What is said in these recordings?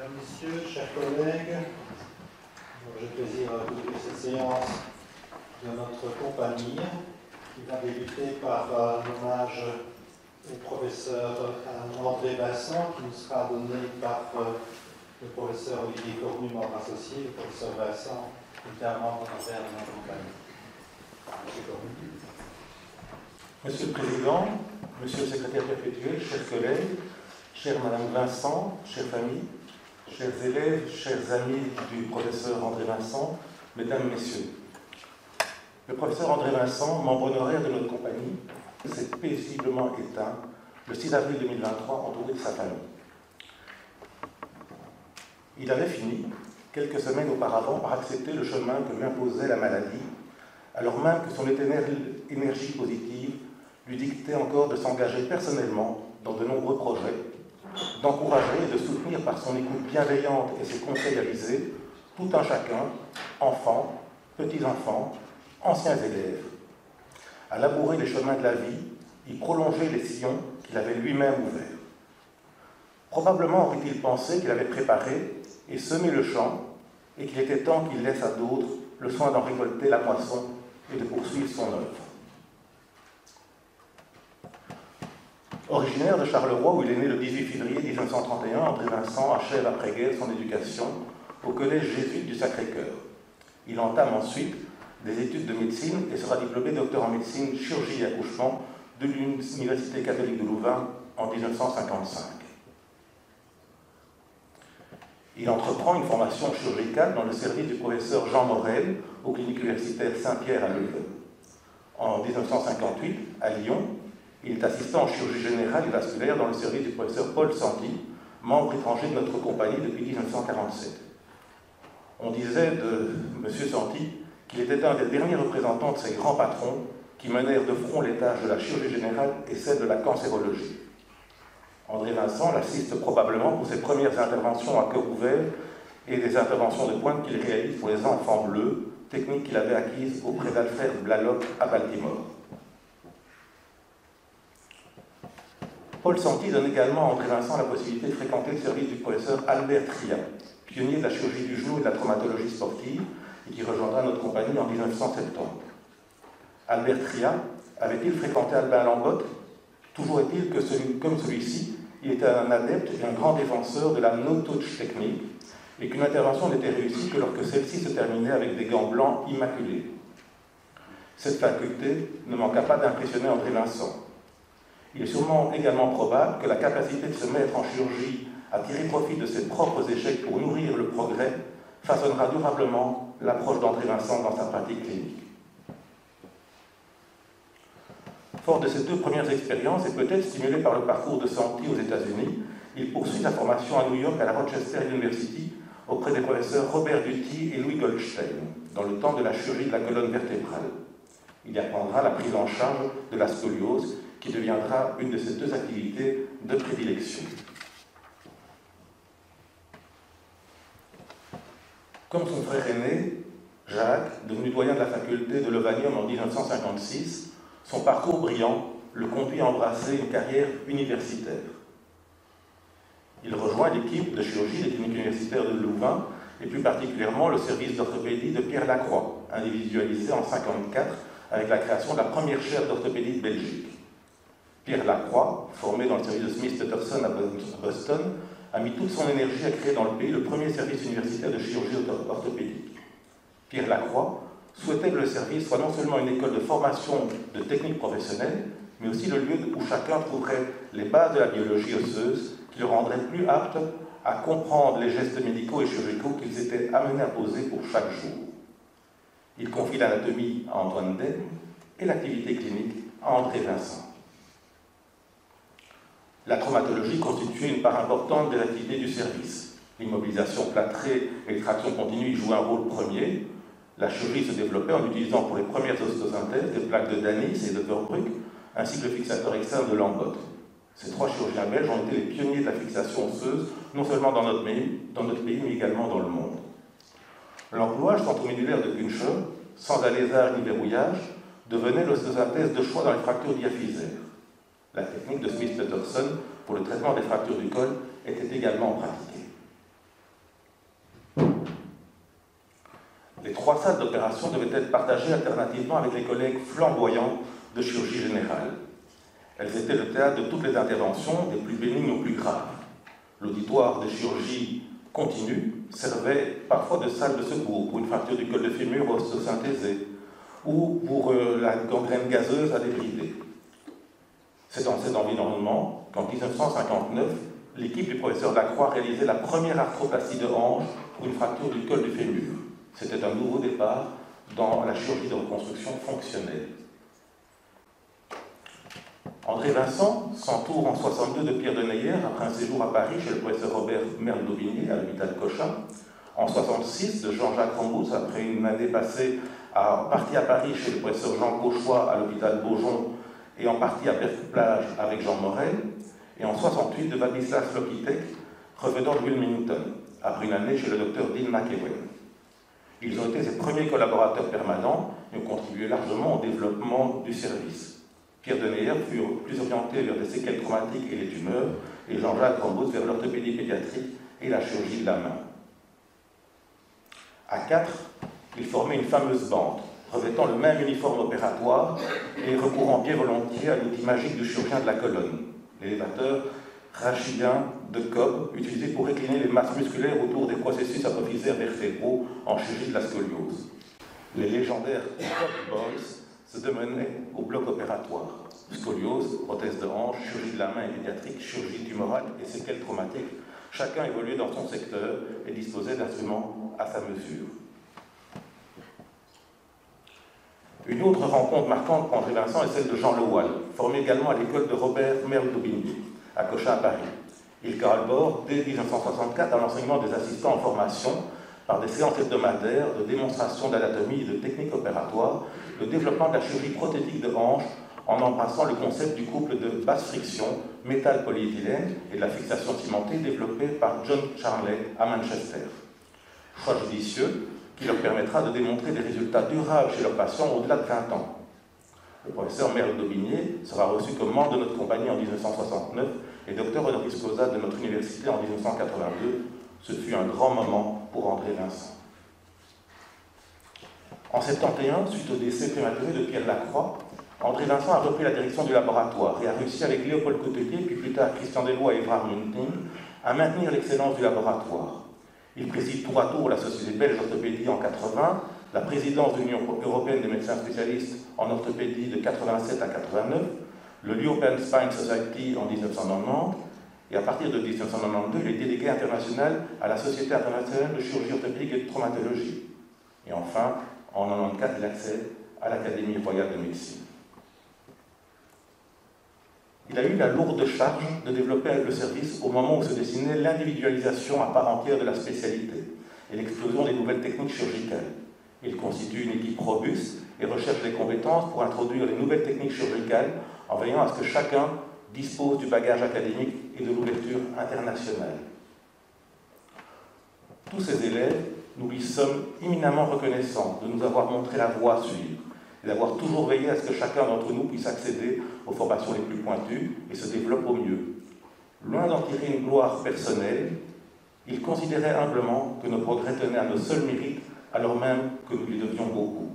Mesdames, Messieurs, chers collègues, j'ai le plaisir d'ouvrir cette séance de notre compagnie qui va débuter par un hommage au professeur André Vincent qui nous sera donné par le professeur Olivier Cornu, membre associé, le professeur Vincent, ultérieurement honoraire de notre compagnie. Monsieur Cornu. Monsieur le Président, Monsieur le Secrétaire perpétuel, chers collègues, chère Madame Vincent, chère famille, chers élèves, chers amis du professeur André Vincent, Mesdames, Messieurs. Le professeur André Vincent, membre honoraire de notre compagnie, s'est paisiblement éteint le 6 avril 2023 entouré de sa famille. Il avait fini, quelques semaines auparavant, par accepter le chemin que lui imposait la maladie, alors même que son énergie positive lui dictait encore de s'engager personnellement dans de nombreux projets, d'encourager et de soutenir par son écoute bienveillante et ses conseils avisés tout un chacun, enfants, petits-enfants, anciens élèves, à labourer les chemins de la vie, y prolonger les sillons qu'il avait lui-même ouverts. Probablement aurait-il pensé qu'il avait préparé et semé le champ et qu'il était temps qu'il laisse à d'autres le soin d'en récolter la moisson et de poursuivre son œuvre. Originaire de Charleroi, où il est né le 18 février 1931, André Vincent achève après-guerre son éducation au collège jésuite du Sacré-Cœur. Il entame ensuite des études de médecine et sera diplômé docteur en médecine, chirurgie et accouchement de l'Université catholique de Louvain en 1955. Il entreprend une formation chirurgicale dans le service du professeur Jean Morel aux cliniques universitaires Saint-Pierre à Leuven. En 1958, à Lyon, il est assistant en chirurgie générale et vasculaire dans le service du professeur Paul Santi, membre étranger de notre compagnie depuis 1947. On disait de M. Santi qu'il était un des derniers représentants de ces grands patrons qui menèrent de front les tâches de la chirurgie générale et celles de la cancérologie. André Vincent l'assiste probablement pour ses premières interventions à cœur ouvert et des interventions de pointe qu'il réalise pour les enfants bleus, technique qu'il avait acquise auprès d'Alfred Blalock à Baltimore. Paul Santi donne également à André Vincent la possibilité de fréquenter le service du professeur Albert Tria, pionnier de la chirurgie du genou et de la traumatologie sportive, et qui rejoindra notre compagnie en 1970. Albert Tria avait-il fréquenté Albin Lambotte? Toujours est-il que, comme celui-ci, il était un adepte et un grand défenseur de la no-touch technique, et qu'une intervention n'était réussie que lorsque celle-ci se terminait avec des gants blancs immaculés. Cette faculté ne manqua pas d'impressionner André Vincent. Il est sûrement également probable que la capacité de se mettre en chirurgie à tirer profit de ses propres échecs pour nourrir le progrès façonnera durablement l'approche d'André Vincent dans sa pratique clinique. Fort de ces deux premières expériences, et peut-être stimulé par le parcours de Santi aux États-Unis, il poursuit sa formation à New York à la Rochester University auprès des professeurs Robert Duty et Louis Goldstein, dans le temps de la chirurgie de la colonne vertébrale. Il y apprendra la prise en charge de la scoliose, qui deviendra une de ses deux activités de prédilection. Comme son frère aîné, Jacques, devenu doyen de la faculté de Lovanium en 1956, son parcours brillant le conduit à embrasser une carrière universitaire. Il rejoint l'équipe de chirurgie des cliniques universitaires de Louvain, et plus particulièrement le service d'orthopédie de Pierre Lacroix, individualisé en 1954 avec la création de la première chaire d'orthopédie de Belgique. Pierre Lacroix, formé dans le service de Smith Peterson à Boston, a mis toute son énergie à créer dans le pays le premier service universitaire de chirurgie orthopédique. Pierre Lacroix souhaitait que le service soit non seulement une école de formation de techniques professionnelles, mais aussi le lieu où chacun trouverait les bases de la biologie osseuse qui le rendraient plus aptes à comprendre les gestes médicaux et chirurgicaux qu'ils étaient amenés à poser pour chaque jour. Il confie l'anatomie à Antoine Dehn et l'activité clinique à André Vincent. La traumatologie constituait une part importante des activités du service. L'immobilisation plâtrée et l'extraction continue y jouaient un rôle premier. La chirurgie se développait en utilisant pour les premières ostosynthèses des plaques de Danis et de Verbrugge, ainsi que le fixateur externe de Lambotte. Ces trois chirurgiens belges ont été les pionniers de la fixation osseuse, non seulement dans notre pays, mais également dans le monde. L'emplouage centromédulaire de Güncher, sans alésage ni verrouillage, devenait l'ostosynthèse de choix dans les fractures diaphysaires. La technique de Smith Peterson pour le traitement des fractures du col était également pratiquée. Les 3 salles d'opération devaient être partagées alternativement avec les collègues flamboyants de chirurgie générale. Elles étaient le théâtre de toutes les interventions, des plus bénignes aux plus graves. L'auditoire de chirurgie continue servait parfois de salle de secours pour une fracture du col de fémur ostéosynthésée ou pour la gangrène gazeuse à débrider. C'est dans cet environnement qu'en 1959, l'équipe du professeur Lacroix réalisait la première arthroplastie de hanche pour une fracture du col du fémur. C'était un nouveau départ dans la chirurgie de reconstruction fonctionnelle. André Vincent s'entoure en 1962 de Pierre Deneyer après un séjour à Paris chez le professeur Robert Merle-Daubigné à l'hôpital Cochin. En 1966 de Jean-Jacques Rambous après une année passée en partie à Paris chez le professeur Jean Cauchois à l'hôpital Beaujon et en partie à Percouplage avec Jean Morel. Et en 1968 de Ladislas Lokitek revenant de Wilmington après une année chez le docteur Dean McEwen. Ils ont été ses premiers collaborateurs permanents et ont contribué largement au développement du service. Pierre Deneyer fut plus orienté vers les séquelles traumatiques et les tumeurs, et Jean-Jacques Rambous vers l'orthopédie pédiatrique et la chirurgie de la main. À 4, ils formaient une fameuse bande, revêtant le même uniforme opératoire et recourant bien volontiers à l'outil magique du chirurgien de la colonne, l'élévateur rachidien de Cobb, utilisé pour récliner les masses musculaires autour des processus apophysaires vertébraux en chirurgie de la scoliose. Les légendaires Cobb Boys se démenaient au bloc opératoire. Scoliose, prothèse de hanche, chirurgie de la main et pédiatrique, chirurgie tumorale et séquelles traumatiques, chacun évoluait dans son secteur et disposait d'instruments à sa mesure. Une autre rencontre marquante pour André Vincent est celle de Jean Lewal, formé également à l'école de Robert Merle-Daubigné, à Cochin à Paris. Il collabore dès 1964 à l'enseignement des assistants en formation par des séances hebdomadaires de démonstration d'anatomie et de techniques opératoires, le développement de la chirurgie prothétique de hanche en embrassant le concept du couple de basse friction, métal polyéthylène et de la fixation cimentée développé par John Charnley à Manchester. Choix judicieux qui leur permettra de démontrer des résultats durables chez leurs patients au-delà de 20 ans. Le professeur Merle-Daubigné sera reçu comme membre de notre compagnie en 1969 et docteur honoris causa de notre université en 1982. Ce fut un grand moment pour André Vincent. En 1971, suite au décès prématuré de Pierre Lacroix, André Vincent a repris la direction du laboratoire et a réussi avec Léopold Coutelier, puis plus tard Christian Deloy et Évrard Munting, à maintenir l'excellence du laboratoire. Il préside tour à tour la Société belge d'orthopédie en 80, la présidence de l'Union européenne des médecins spécialistes en orthopédie de 87 à 89, le European Spine Society en 1990, et à partir de 1992, il est délégué international à la Société internationale de chirurgie orthopédique et de traumatologie. Et enfin, en 1994, il accède à l'Académie royale de médecine. Il a eu la lourde charge de développer le service au moment où se dessinait l'individualisation à part entière de la spécialité et l'explosion des nouvelles techniques chirurgicales. Il constitue une équipe robuste et recherche les compétences pour introduire les nouvelles techniques chirurgicales en veillant à ce que chacun dispose du bagage académique et de l'ouverture internationale. Tous ces élèves, nous lui sommes éminemment reconnaissants de nous avoir montré la voie à suivre et d'avoir toujours veillé à ce que chacun d'entre nous puisse accéder aux formations les plus pointues et se développe au mieux. Loin d'en tirer une gloire personnelle, il considérait humblement que nos progrès tenaient à nos seuls mérites, alors même que nous lui devions beaucoup.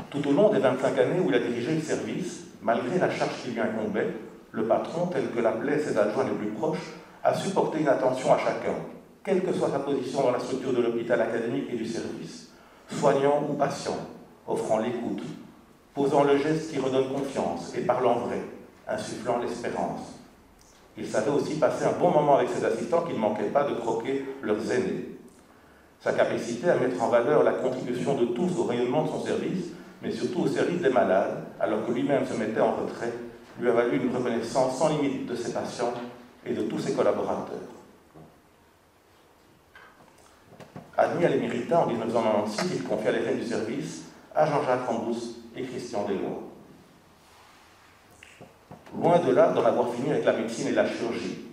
Tout au long des 25 années où il a dirigé le service, malgré la charge qui lui incombait, le patron, tel que l'appelaient ses adjoints les plus proches, a supporté une attention à chacun, quelle que soit sa position dans la structure de l'hôpital académique et du service, soignant ou patient, offrant l'écoute, posant le geste qui redonne confiance et parlant vrai, insufflant l'espérance. Il savait aussi passer un bon moment avec ses assistants qui ne manquaient pas de croquer leurs aînés. Sa capacité à mettre en valeur la contribution de tous au rayonnement de son service, mais surtout au service des malades, alors que lui-même se mettait en retrait, lui a valu une reconnaissance sans limite de ses patients et de tous ses collaborateurs. Admis à l'éméritat en 1996, il confia les rênes du service à Jean-Jacques Rambous et Christian Deloy. Loin de là d'en avoir fini avec la médecine et la chirurgie.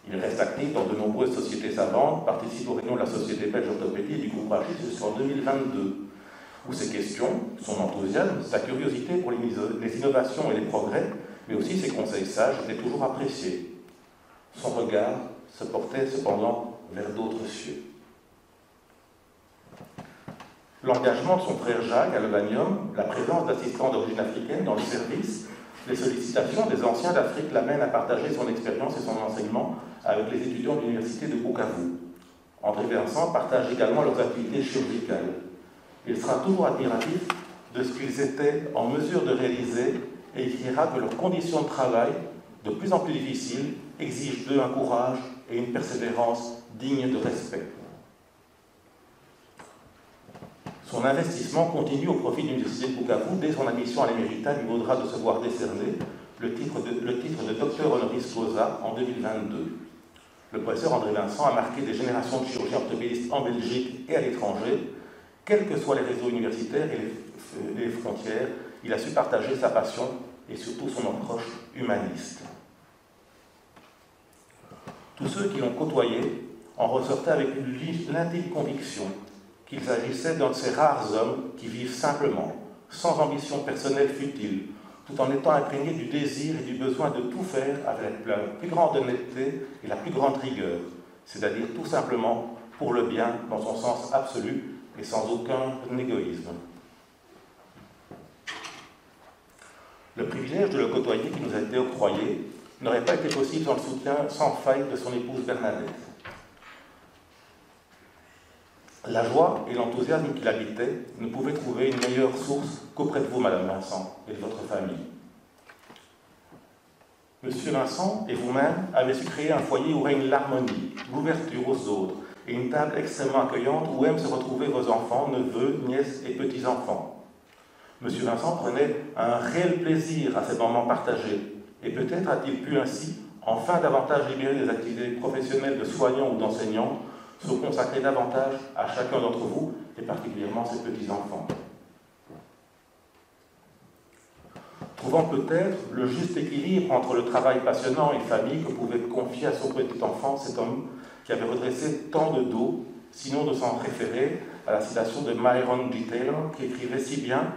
Il reste actif dans de nombreuses sociétés savantes, participe aux réunions de la Société belge d'orthopédie et du groupe Rachis jusqu'en 2022, où ses questions, son enthousiasme, sa curiosité pour les innovations et les progrès, mais aussi ses conseils sages étaient toujours appréciés. Son regard se portait cependant vers d'autres cieux. l'engagement de son frère Jacques à Levanium, la présence d'assistants d'origine africaine dans le service, les sollicitations des anciens d'Afrique l'amènent à partager son expérience et son enseignement avec les étudiants de l'université de Bukavu. André Vincent partage également leurs activités chirurgicales. Il sera toujours admiratif de ce qu'ils étaient en mesure de réaliser et écrira que leurs conditions de travail, de plus en plus difficiles, exigent d'eux un courage et une persévérance dignes de respect. Son investissement continue au profit de l'Université de Bukavu. Dès son admission à l'Émérita, lui vaudra de se voir décerner le titre de docteur honoris causa en 2022. Le professeur André Vincent a marqué des générations de chirurgiens orthopédistes en Belgique et à l'étranger. Quels que soient les réseaux universitaires et les frontières, il a su partager sa passion et surtout son approche humaniste. Tous ceux qui l'ont côtoyé en ressortaient avec l'intime conviction qu'il s'agissait d'un de ces rares hommes qui vivent simplement, sans ambition personnelle futile, tout en étant imprégnés du désir et du besoin de tout faire avec la plus grande honnêteté et la plus grande rigueur, c'est-à-dire tout simplement pour le bien dans son sens absolu et sans aucun égoïsme. Le privilège de le côtoyer qui nous a été octroyé n'aurait pas été possible sans le soutien sans faille de son épouse Bernadette. La joie et l'enthousiasme qui l'habitaient ne pouvaient trouver une meilleure source qu'auprès de vous, Madame Vincent, et de votre famille. Monsieur Vincent et vous-même avez su créer un foyer où règne l'harmonie, l'ouverture aux autres, et une table extrêmement accueillante où aiment se retrouver vos enfants, neveux, nièces et petits-enfants. Monsieur Vincent prenait un réel plaisir à ces moments partagés, et peut-être a-t-il pu ainsi, enfin davantage libérer des activités professionnelles de soignants ou d'enseignants, se consacrer davantage à chacun d'entre vous, et particulièrement ses petits-enfants. Trouvant peut-être le juste équilibre entre le travail passionnant et famille que pouvait confier à son petit-enfant cet homme qui avait redressé tant de dos, sinon de s'en référer à la citation de Myron G. Taylor, qui écrivait si bien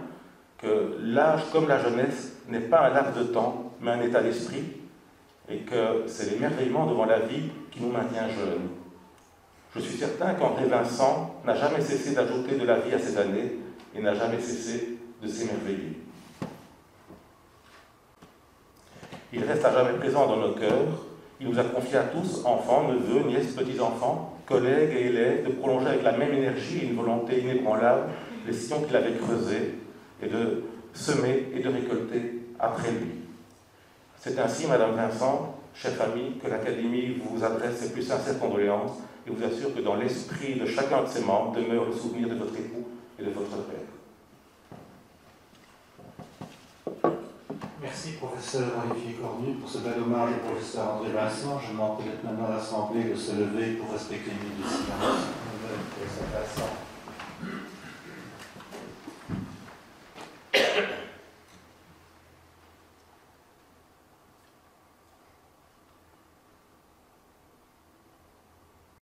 que l'âge comme la jeunesse n'est pas un laps de temps, mais un état d'esprit, et que c'est l'émerveillement devant la vie qui nous maintient jeunes. Je suis certain qu'André Vincent n'a jamais cessé d'ajouter de la vie à ces années et n'a jamais cessé de s'émerveiller. Il reste à jamais présent dans nos cœurs. Il nous a confié à tous, enfants, neveux, nièces, petits-enfants, collègues et élèves, de prolonger avec la même énergie et une volonté inébranlable les sillons qu'il avait creusés et de semer et de récolter après lui. C'est ainsi, Madame Vincent, chère famille, que l'Académie vous adresse ses plus sincères condoléances et vous assure que dans l'esprit de chacun de ses membres demeure le souvenir de votre époux et de votre père. Merci, professeur Olivier Cornu, pour ce bel hommage au professeur André Vincent. Je demande peut-être maintenant à l'Assemblée de se lever pour respecter une minute de silence.